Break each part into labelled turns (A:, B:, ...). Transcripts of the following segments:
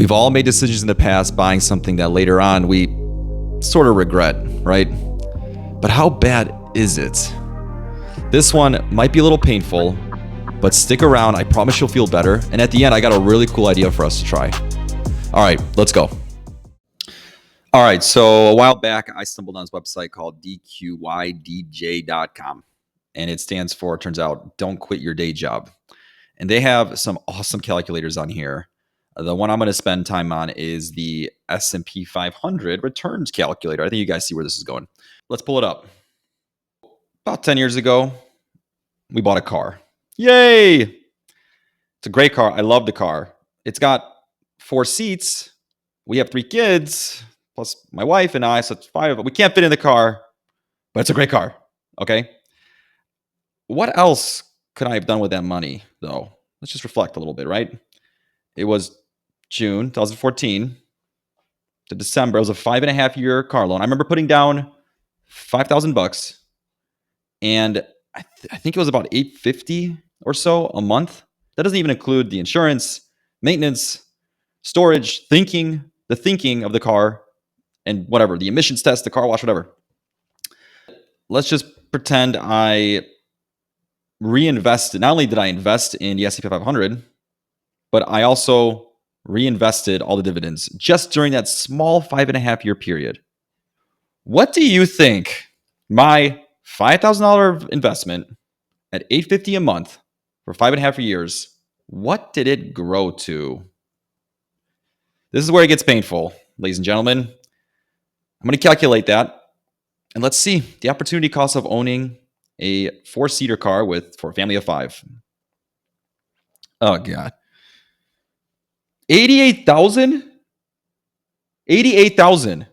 A: We've all made decisions in the past buying something that later on we sort of regret, right? But how bad is it? This one might be a little painful, but stick around. I promise you'll feel better. And at the end, I got a really cool idea for us to try. All right, let's go. All right, so a while back, I stumbled on this website called dqydj.com. And it stands for, it turns out, Don't Quit Your Day Job. And they have some awesome calculators on here. The one I'm going to spend time on is the S&P 500 returns calculator. I think you guys see where this is going. Let's pull it up. About 10 years ago, we bought a car. Yay! It's a great car. I love the car. It's got 4 seats. We have 3 kids, plus my wife and I, so it's 5 of us. We can't fit in the car, but it's a great car. Okay? What else could I have done with that money, though? Let's just reflect a little bit, right? It was June 2014 to December. It was a 5.5-year car loan. I remember putting down $5,000, and I think it was about $850 or so a month. That doesn't even include the insurance, maintenance, storage, the thinking of the car, and whatever, the emissions test, the car wash, whatever. Let's just pretend I reinvested. Not only did I invest in the S&P 500, but I also reinvested all the dividends just during that small 5.5-year period. What do you think my $5,000 investment at $850 a month for 5.5 years, what did it grow to? This is where it gets painful, ladies and gentlemen. I'm going to calculate that, and let's see the opportunity cost of owning a 4-seater car for a family of 5. Oh, God. $88,000? $88,000.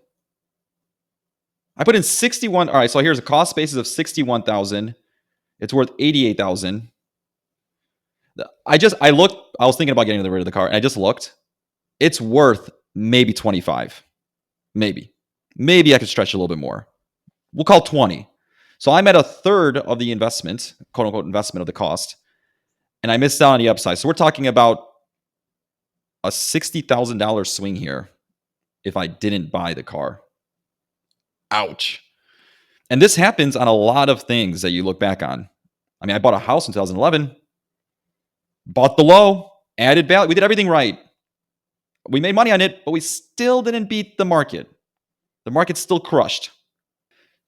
A: I put in 61. All right, so here's a cost basis of 61,000. It's worth 88,000. I was thinking about getting rid of the car, and I just looked. It's worth maybe 25. Maybe I could stretch a little bit more. We'll call 20. So I'm at a third of the investment, quote unquote investment of the cost, and I missed out on the upside. So we're talking about a $60,000 swing here if I didn't buy the car. Ouch. And this happens on a lot of things that you look back on. I mean, I bought a house in 2011, bought the low, added value. We did everything right. We made money on it, but we still didn't beat the market. The market's still crushed.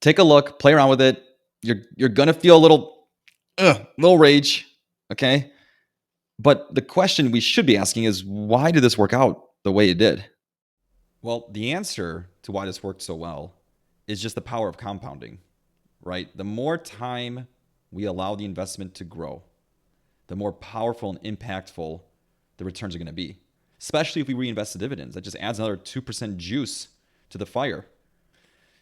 A: Take a look, play around with it. You're going to feel a little rage, okay? But the question we should be asking is, why did this work out the way it did? Well, the answer to why this worked so well is just the power of compounding, right? The more time we allow the investment to grow, the more powerful and impactful the returns are going to be, especially if we reinvest the dividends. That just adds another 2% juice to the fire.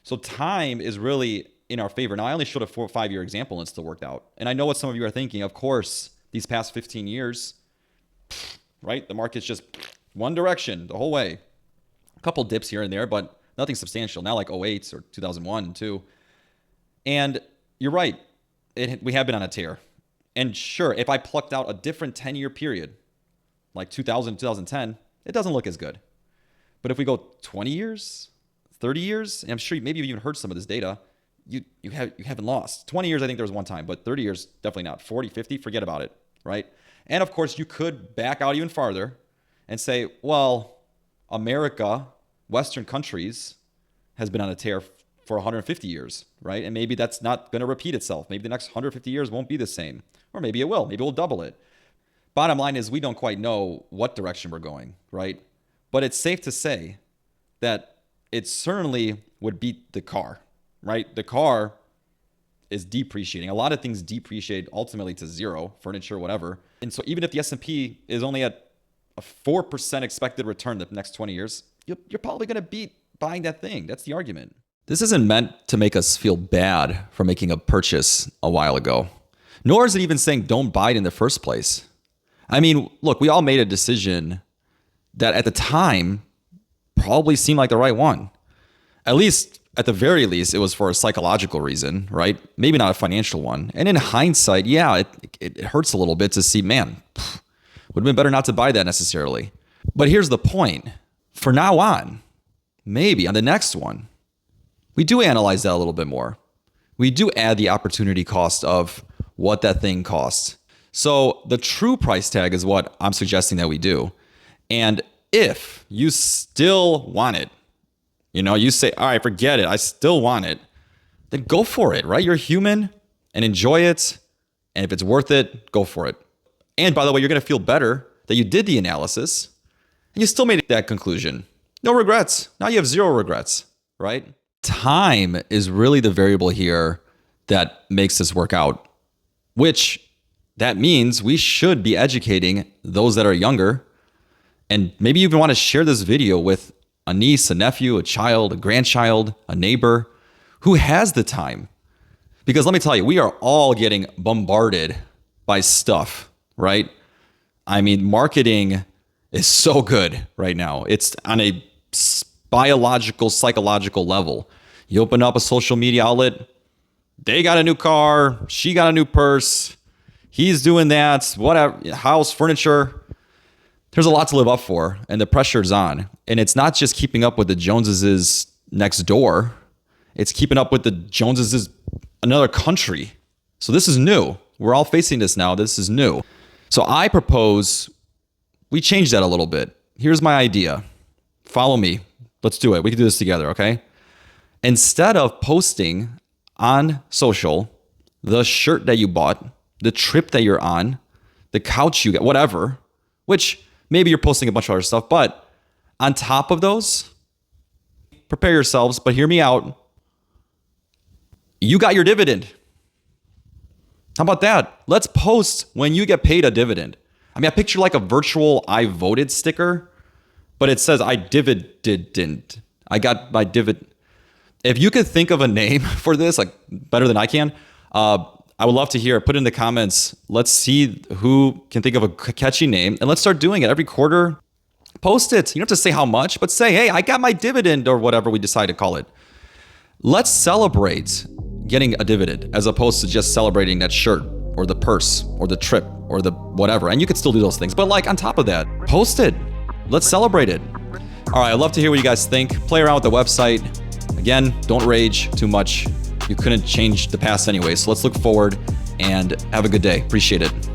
A: So time is really in our favor. Now, I only showed a 4 or 5 year example and it still worked out. And I know what some of you are thinking. Of course, these past 15 years, right? The market's just one direction the whole way. A couple dips here and there, but nothing substantial. Not like 08 or 2001 and 2. And you're right. We have been on a tear. And sure, if I plucked out a different 10-year period, like 2000, 2010, it doesn't look as good. But if we go 20 years, 30 years, and I'm sure maybe you've even heard some of this data, you haven't lost. 20 years, I think there was one time, but 30 years, definitely not. 40, 50, forget about it, right? And of course, you could back out even farther and say, well, America, Western countries, has been on a tear for 150 years, right? And maybe that's not going to repeat itself. Maybe the next 150 years won't be the same. Or maybe it will. Maybe we'll double it. Bottom line is we don't quite know what direction we're going, right? But it's safe to say that it certainly would beat the car, right? The car is depreciating. A lot of things depreciate ultimately to zero, furniture, whatever. And so even if the S&P is only at a 4% expected return the next 20 years, you're probably going to beat buying that thing. That's the argument. This isn't meant to make us feel bad for making a purchase a while ago, nor is it even saying don't buy it in the first place. I mean, look, we all made a decision that at the time probably seemed like the right one. At least, at the very least, it was for a psychological reason, right? Maybe not a financial one. And in hindsight, yeah, it hurts a little bit to see, man, would have been better not to buy that necessarily. But here's the point. For now on, maybe on the next one, we do analyze that a little bit more. We do add the opportunity cost of what that thing costs. So the true price tag is what I'm suggesting that we do. And if you still want it, you say, all right, forget it, I still want it, then go for it, right? You're human and enjoy it. And if it's worth it, go for it. And by the way, you're going to feel better that you did the analysis and you still made that conclusion. No regrets. Now you have zero regrets, right? Time is really the variable here that makes this work out, which that means we should be educating those that are younger. And maybe you even want to share this video with a niece, a nephew, a child, a grandchild, a neighbor who has the time. Because let me tell you, we are all getting bombarded by stuff, right? I mean, marketing is so good right now. It's on a biological, psychological level. You open up a social media outlet, they got a new car, she got a new purse, he's doing that, whatever, house, furniture. There's a lot to live up for, and the pressure's on. And it's not just keeping up with the Joneses next door. It's keeping up with the Joneses another country. So this is new. We're all facing this now. This is new. So I propose we change that a little bit. Here's my idea. Follow me. Let's do it. We can do this together, okay? Instead of posting on social the shirt that you bought, the trip that you're on, the couch you got, whatever, which maybe you're posting a bunch of other stuff, but on top of those, prepare yourselves, but hear me out. You got your dividend. How about that? Let's post when you get paid a dividend. I mean, I picture like a virtual I voted sticker, but it says I dividend. I got my dividend. If you could think of a name for this, like better than I can, I would love to hear it. Put it in the comments. Let's see who can think of a catchy name, and let's start doing it every quarter. Post it. You don't have to say how much, but say, hey, I got my dividend, or whatever we decide to call it. Let's celebrate getting a dividend as opposed to just celebrating that shirt or the purse or the trip or the whatever. And you could still do those things, but like on top of that, post it. Let's celebrate it. All right, I'd love to hear what you guys think. Play around with the website. Again, don't rage too much. You couldn't change the past anyway, so let's look forward and have a good day. Appreciate it.